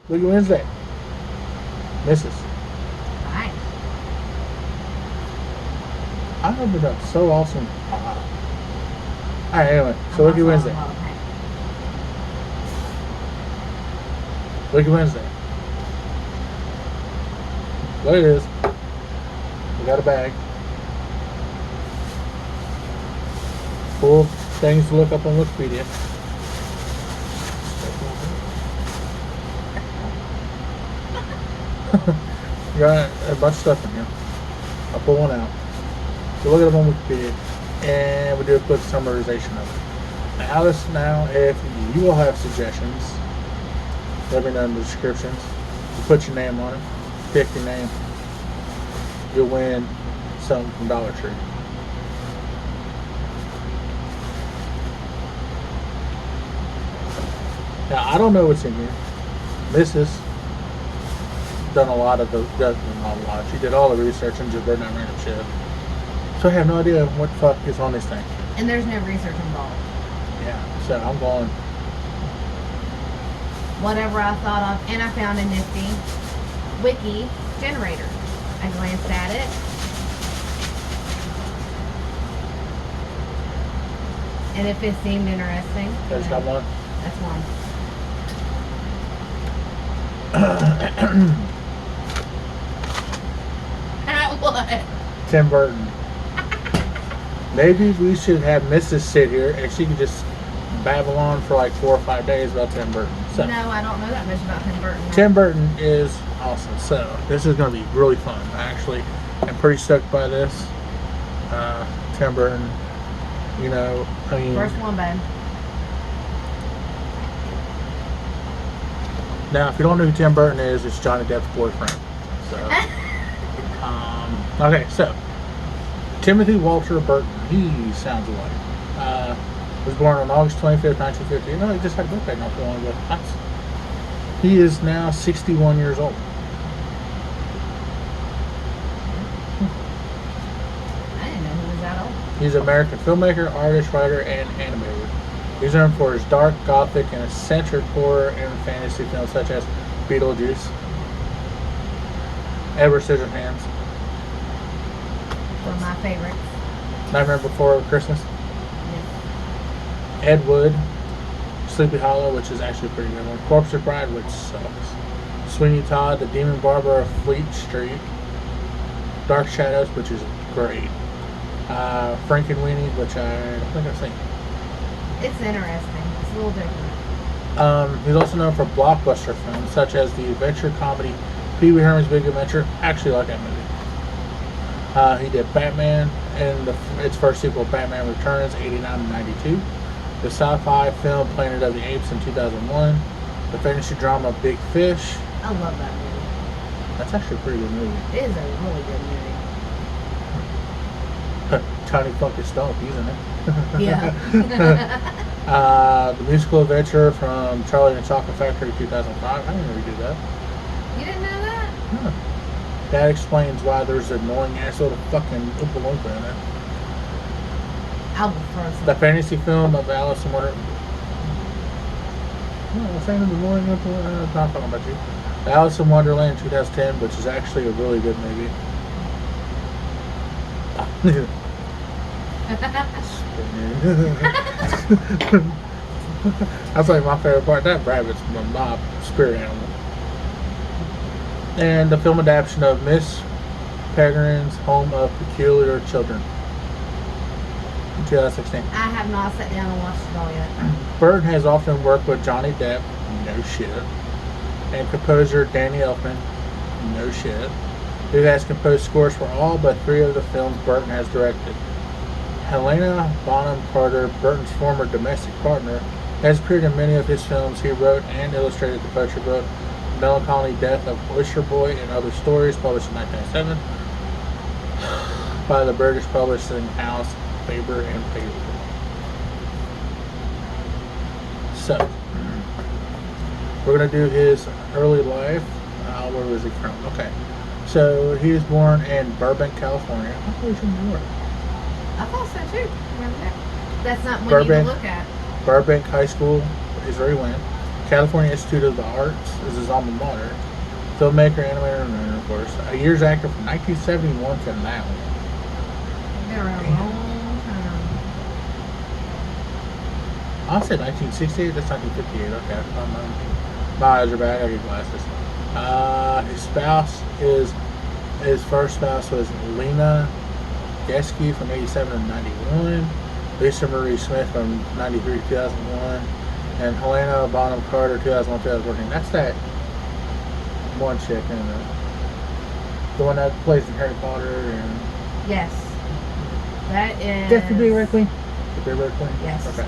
Wiki Wednesday. Misses. Nice. I opened up so awesome. Alright, anyway. So Wiki Wednesday. Wiki Wednesday. What it is, we got a bag full of things to look up on Wikipedia. Got a bunch of stuff in here. I'll pull one out. We look it up on Wikipedia and we do a quick summarization of it. Now, Alice, now if you will have suggestions, let me know in the descriptions. You put your name on it, pick your name, you'll win something from Dollar Tree. Now I don't know what's in here. Mrs. done a lot of the, not a lot. She did all the research and just read that random shit. So I have no idea what the fuck is on this thing. And there's no research involved. Yeah, so I'm going. Whatever I thought of, and I found a nifty wiki generator. I glanced at it. And if it seemed interesting, There's got one. that's one. What? Tim Burton. Maybe we should have Mrs. sit here and she could just babble on for like 4 or 5 days about Tim Burton. So, No, I don't know that much about Tim Burton. Tim Burton is awesome. So this is going to be really fun. Actually, I'm pretty stoked by this. Tim Burton, you know, I mean, First one, babe. now if you don't know who Tim Burton is, it's Johnny Depp's boyfriend. So, okay, so Timothy Walter Burton, he sounds alike. Was born on August 25th, 1950. You know, he just had a birthday not too long ago. Nice. He is now 61 years old. I didn't know he was that old. He's an American filmmaker, artist, writer, and animator. He's known for his dark, gothic, and eccentric horror and fantasy films such as Beetlejuice, Edward Scissorhands, One of my favorites. Nightmare Before Christmas, Yes. Ed Wood, Sleepy Hollow, which is actually a pretty good one, Corpse Bride, which sucks, Sweeney Todd, The Demon Barber of Fleet Street, Dark Shadows, which is great, Frankenweenie, which I don't think I've seen. It's interesting. It's a little different. He's also known for blockbuster films such as the adventure comedy Pee Wee Herman's Big Adventure. I actually like that movie. He did Batman and its first sequel, Batman Returns, 89 and 92. The sci-fi film Planet of the Apes in 2001. The fantasy drama Big Fish. I love that movie. That's actually a pretty good movie. It is a really good movie. Tiny Funky Stomp, isn't it? Yeah. The musical adventure from Charlie and the Chocolate Factory 2005. I didn't know we did that. You didn't know that? Huh. That explains why there's an annoying ass little fucking Oompa Loompa in it. Album first. The fantasy film of Alice in Wonderland. No, I'm saying the annoying Oompa Loompa. I'm not talking about you. The Alice in Wonderland 2010, which is actually a really good movie. That's like my favorite part. That rabbit's my spirit animal. And the film adaptation of Miss Peregrine's Home of Peculiar Children in 2016. I have not sat down and watched it all yet. Burton has often worked with Johnny Depp, no shit, and composer Danny Elfman, no shit, who has composed scores for all but 3 of the films Burton has directed. Helena Bonham Carter, Burton's former domestic partner, has appeared in many of his films. He wrote and illustrated the poetry book Melancholy Death of Oyster Boy and Other Stories, published in 1997 by the British publishing house Faber and Faber. So, we're going to do his early life. Where was he from? Okay. So, he was born in Burbank, California. I thought he was from New York. I thought so too. Remember that? That's not one you Burbank. to look at. Burbank High School is where he went. California Institute of the Arts is his alma mater. Filmmaker, animator, and of course, a year's actor from 1971 to now. Been around a long time. I said 1968. That's 1958. Okay, my eyes are back. I get glasses. His first spouse was Lena Geske from 87 to 91. Lisa Marie Smith from 93 to 2001. And Helena Bonham Carter 2001 to 2014. That's that one chick in the one that plays in Harry Potter and Yes. That is. Jeff could be Red Queen. Could be Red Queen. Yes. Okay.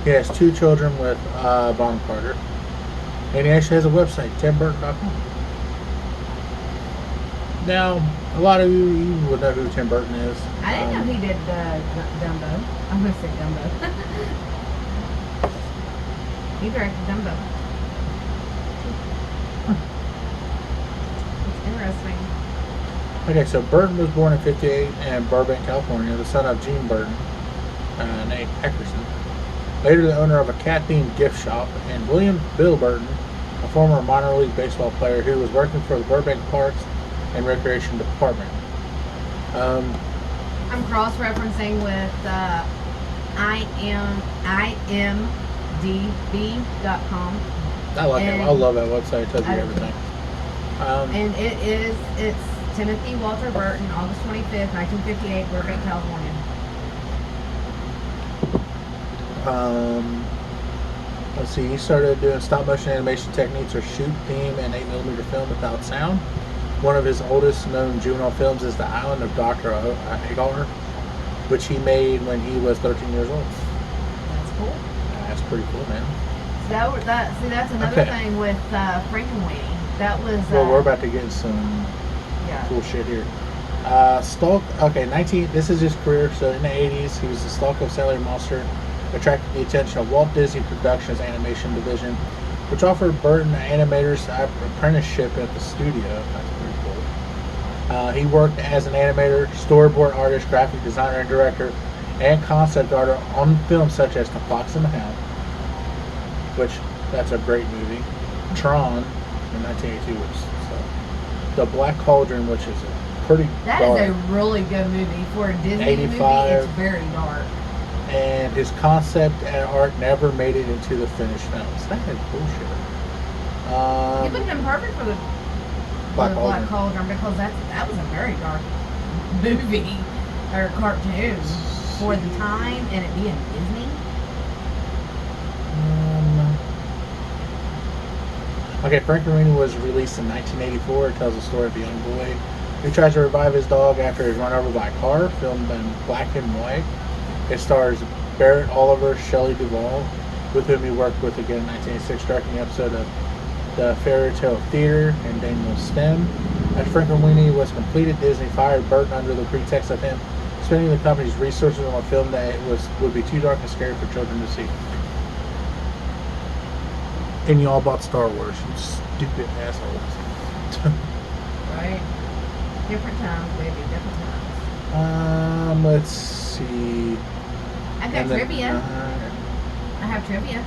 He has 2 children with Bonham Carter, and he actually has a website, timburton.com. Now, a lot of you would know who Tim Burton is. I didn't know he did Dumbo. I'm going to say Dumbo. He directed Dumbo. It's interesting. Okay, so Burton was born in 58 in Burbank, California, the son of Gene Burton, named Eckerson. Later the owner of a cat-themed gift shop, and William Bill Burton, a former minor league baseball player who was working for the Burbank Parks and Recreation Department. I'm cross-referencing with imdb.com. I like it. I love that website. It tells you I do everything. And it's Timothy Walter Burton, August 25th, 1958, Burbank, California. Let's see. He started doing stop-motion animation techniques or shoot theme and 8mm film without sound. One of his oldest known juvenile films is The Island of Dr. Agar, which he made when he was 13 years old. That's cool. That's pretty cool, man. So that's another Okay. thing with Frankenweenie. That was. Well, we're about to get some Yeah. cool shit here. Stalk. Okay, 19. This is his career. So in the 80s, he was the Stalk of Salary Monster, attracted the attention of Walt Disney Productions animation division, which offered Burton an animator's apprenticeship at the studio. That's pretty cool. He worked as an animator, storyboard artist, graphic designer, and director, and concept art on films such as The Fox and the Hound, which that's a great movie. Tron in 1982, which The Black Cauldron, which is a pretty That dark. is a really good movie for a Disney 85. movie. It's very dark. And his concept and art never made it into the finished films. That is bullshit. It would have been perfect for the Black Black Cauldron. Cauldron because that was a very dark movie or cartoon for the time, and it being Disney. Okay, Frankenweenie was released in 1984. It tells the story of a young boy who tries to revive his dog after he's run over by a car, filmed in black and white. It stars Barrett Oliver, Shelley Duvall, with whom he worked with again in 1986, directing the episode of The Fairy Tale Theater, and Daniel Stem. After Frankenweenie was completed, Disney fired Burton under the pretext of him spending the company's resources on a film that would be too dark and scary for children to see. And y'all bought Star Wars, you stupid assholes. Right. Different times, baby. Different times. Let's see. I got And then, trivia. I have trivia.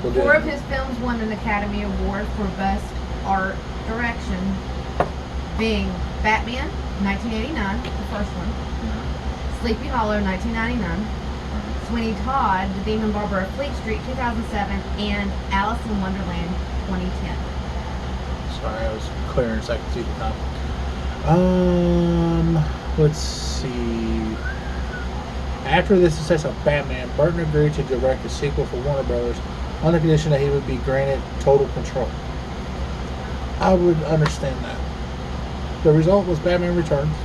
We'll do 4 it. of his films won an Academy Award for Best Art Direction, being Batman, 1989, the first one, Sleepy Hollow, 1999, Sweeney Todd, The Demon Barber of Fleet Street, 2007, and Alice in Wonderland, 2010. Sorry, I was clearing so I could see the top. Let's see. After the success of Batman, Burton agreed to direct a sequel for Warner Brothers on the condition that he would be granted total control. I would understand that. The result was Batman Returns,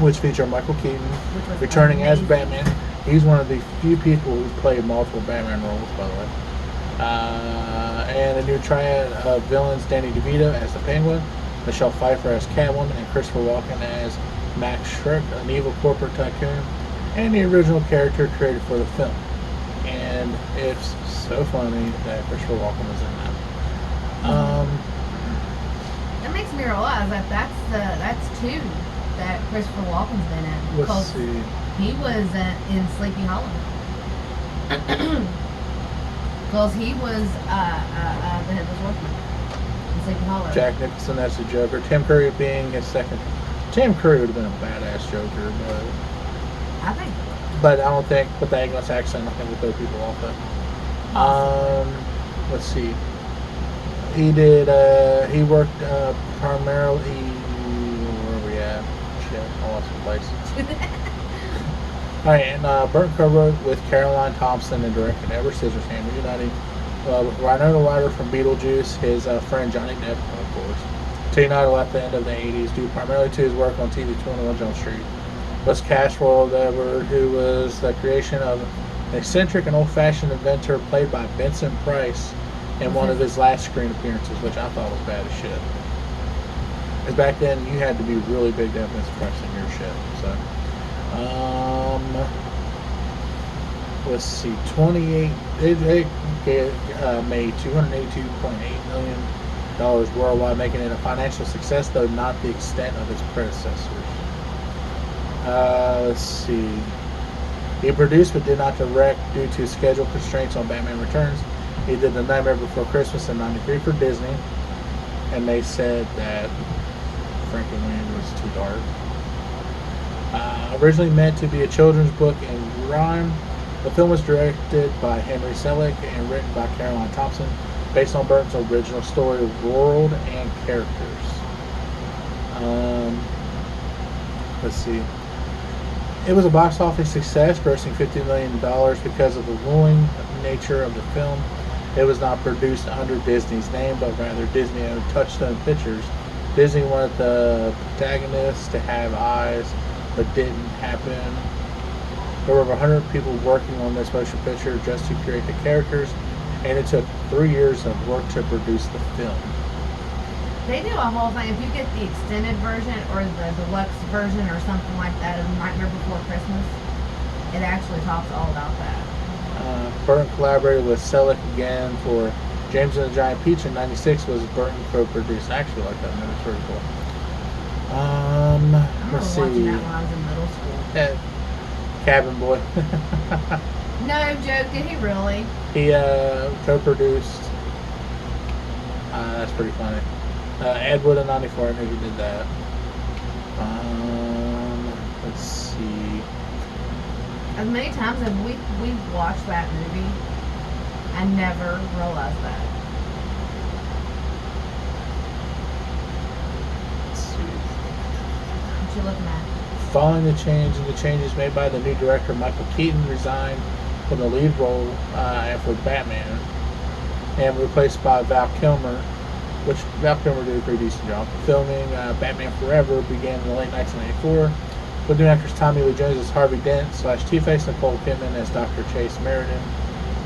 which featured Michael Keaton Which was returning as amazing. Batman. He's one of the few people who played multiple Batman roles, by the way. And a new triad of villains, Danny DeVito as the Penguin, Michelle Pfeiffer as Catwoman, and Christopher Walken as Max Schreck, an evil corporate tycoon, and the original character created for the film. And it's so funny that Christopher Walken was in that. That makes me realize that that's 2 that Christopher Walken's been in. Let's Because see. He was in Sleepy Hollow. Because he was the Headless Horseman in Sleepy Hollow. Jack Nicholson as the Joker. Tim Curry being his second. Tim Curry would have been a badass Joker, I think. but I don't think with the English accent, I think would throw people off it. Let's see. He did. He worked primarily. Where are we at? Shit, I lost my place. All right, and Burton co-wrote with Caroline Thompson and directed Edward Scissorhands, reuniting Winona Ryder from Beetlejuice, his friend Johnny Depp, of course, to unite at the end of the 80s, due primarily to his work on TV 21 Jump Street. Was cast for Edward, who was the creation of an eccentric and old-fashioned inventor played by Vincent Price in one of his last screen appearances, which I thought was bad as shit. Because back then, you had to be really big to have Vincent Price in your shit, so... let's see, 28. It made $282.8 million worldwide, making it a financial success, though not the extent of its predecessors. Let's see. He produced but did not direct due to schedule constraints on Batman Returns. He did The Nightmare Before Christmas in '93 for Disney, and they said that Frankenweenie was too dark. Originally meant to be a children's book in rhyme, the film was directed by Henry Selick and written by Caroline Thompson, based on Burton's original story, world, and characters. Let's see. It was a box office success, grossing $50 million because of the alluring nature of the film. It was not produced under Disney's name, but rather Disney-owned Touchstone Pictures. Disney wanted the protagonists to have eyes, but didn't happen. There were over 100 people working on this motion picture just to create the characters, and it took 3 years of work to produce the film. They do a whole thing. If you get the extended version or the deluxe version or something like that of Nightmare Before Christmas, it actually talks all about that. Burton collaborated with Selick again for James and the Giant Peach in '96. Was Burton co-produced. I actually like that movie. It's pretty cool. I remember Let's watching see. that when I was in middle school. Cabin Boy. No joke, did he really? He co-produced. That's pretty funny. Ed Wood in '94. I knew he did that. Let's see. As many times as we've watched that movie, I never realized that. Let's see. What you looking at? Following the changes made by the new director, Michael Keaton resigned from the lead role for Batman and replaced by Val Kilmer, which Val Kilmer did a pretty decent job. Filming Batman Forever began in the late 1994 with new actors Tommy Lee Jones as Harvey Dent / Two-Face, Nicole Kidman as Dr. Chase Meriden,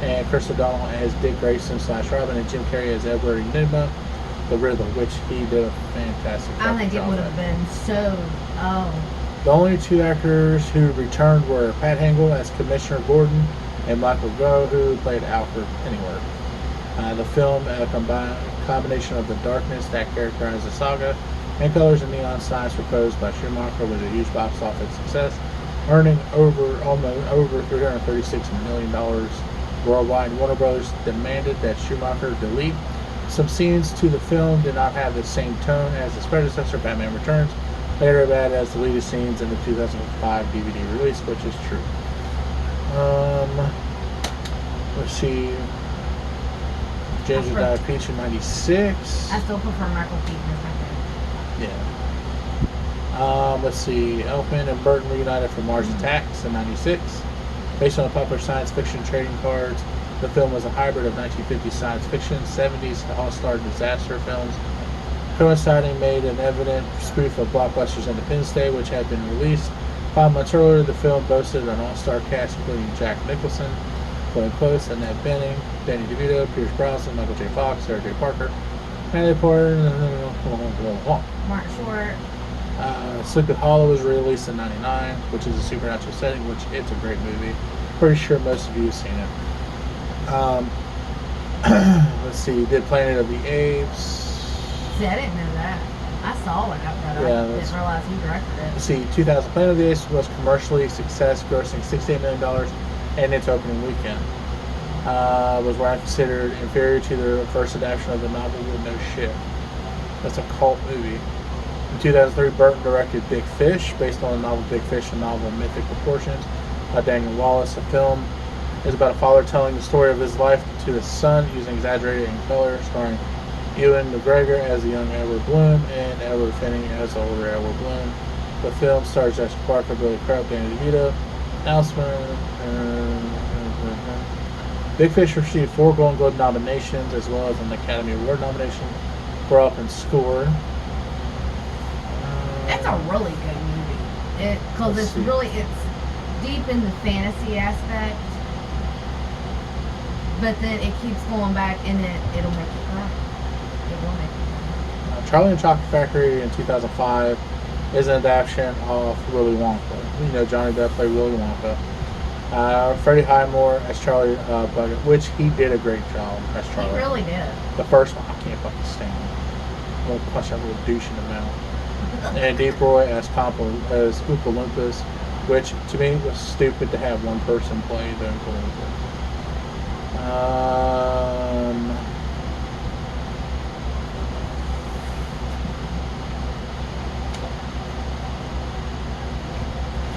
and Chris O'Donnell as Dick Grayson / Robin, and Jim Carrey as Edward Enigma, the Riddler, which he did a fantastic job. I think it would have been so. The only two actors who returned were Pat Hingle as Commissioner Gordon and Michael Gough, who played Alfred Pennyworth. The film, a combination of the darkness that characterized the saga and colors and neon signs proposed by Schumacher, was a huge box office success, earning over $336 million worldwide. Warner Bros. Demanded that Schumacher delete some scenes to the film did not have the same tone as its predecessor, Batman Returns, later bad as deleted scenes in the 2005 DVD release, which is true. Let's see. James and Died Peach in '96. I still prefer Michael Keaton as my favorite. Yeah. Let's see. Elfman and Burton reunited for Mars Attacks in '96. Based on popular science fiction trading cards, the film was a hybrid of 1950s science fiction, 70s all-star disaster films, coinciding made an evident spoof of blockbusters Independence Day, which had been released 5 months earlier. The film boasted an all-star cast including Jack Nicholson, Glenn Close, Annette Bening, Danny DeVito, Pierce Brosnan, Michael J. Fox, Sarah J. Parker, Natalie Portman, Mark Short. Sleepy Hollow was released in '99, which is a supernatural setting, which it's a great movie. Pretty sure most of you have seen it. Let's see, did Planet of the Apes. See, I didn't know that. I saw it, but Yeah, I that's- didn't realize he directed it. See, 2000 Planet of the Apes was commercially success, grossing $68 million in its opening weekend. Was widely considered inferior to the first adaptation of the novel with no shit. That's a cult movie. In 2003, Burton directed Big Fish, based on the novel Big Fish, a novel of mythic proportions by Daniel Wallace. The film is about a father telling the story of his life to his son using exaggerated in color, starring Ewan McGregor as the young Edward Bloom and Edward Finney as the older Edward Bloom. The film stars Jessica Parker, Billy Crudup, Danny DeVito, Alsman. Big Fish received 4 Golden Globe nominations as well as an Academy Award nomination for Up and Score. That's a really good movie. Because Let's it's see. really, it's deep in the fantasy aspect. But then it keeps going back and it'll make you cry. It will make you cry. Charlie and the Chocolate Factory in 2005 is an adaptation of Willy Wonka. You know, Johnny Depp played Willy Wonka. Freddie Highmore as Charlie Bucket, which he did a great job as Charlie. He really did. The first one, I can't fucking stand him. I'm gonna punch that little douche in the mouth. And Deep Roy as Oompa Loompas, which to me was stupid to have one person play the Oompa Loompas.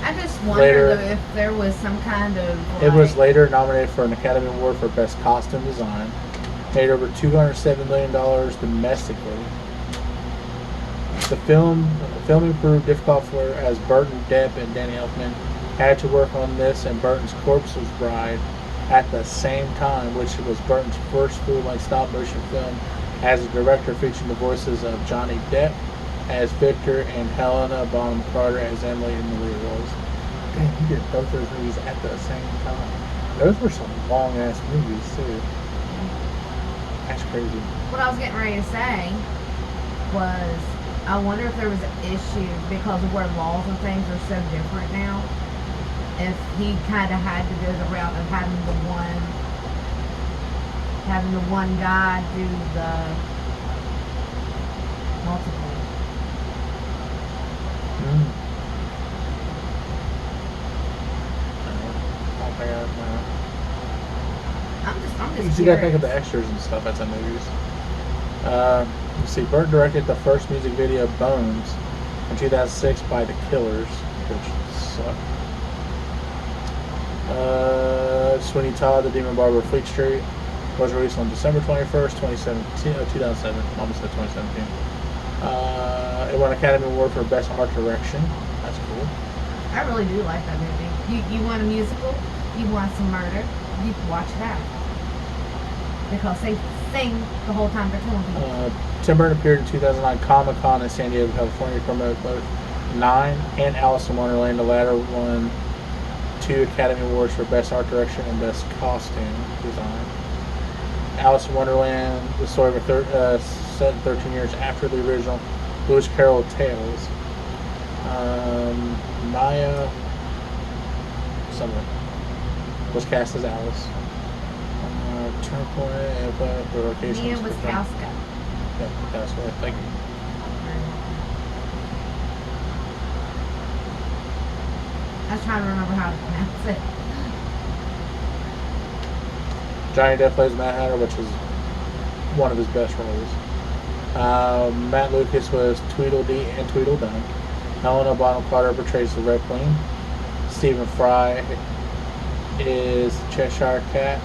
I just Later- wondered if there was some kind of. It was like- later nominated for an Academy Award for Best Costume Design. Made over $207 million domestically. The filming proved difficult for as Burton, Depp, and Danny Elfman had to work on this, and Burton's Corpse was Bride at the same time, which was Burton's first full-length stop-motion film as a director, featuring the voices of Johnny Depp as Victor and Helena Bonham Carter as Emily in the lead roles. Damn, he did both those movies at the same time. Those were some long-ass movies, too. That's crazy. What I was getting ready to say was, I wonder if there was an issue because of where laws and things are so different now. If he kind of had to go the route of having the one guy do the multiple. I'm just You gotta think of curious. the extras and stuff at some movies. You see, Burton directed the first music video, Bones, in 2006 by The Killers, which sucked. Sweeney Todd, The Demon Barber of Fleet Street, was released on December 21st, 2007. Almost said 2017. It won an Academy Award for Best Art Direction. That's cool. I really do like that movie. You want a musical? You want some murder? You can watch that. Because they sing the whole time they're killing people. Tim Burton appeared in 2009 Comic-Con in San Diego, California to promote both Nine and Alice in Wonderland. The latter won 2 Academy Awards for Best Art Direction and Best Costume Design. Alice in Wonderland, the story of set 13 years after the original Lewis Carroll Tales. Maya someone was cast as Alice. Mia Wasikowska. Yeah, that's what I think. I was trying to remember how to pronounce it. Johnny Depp plays Mad Hatter, which is one of his best roles. Matt Lucas was Tweedledee and Tweedledum. Helena Bonham Carter portrays the Red Queen. Stephen Fry is Cheshire Cat.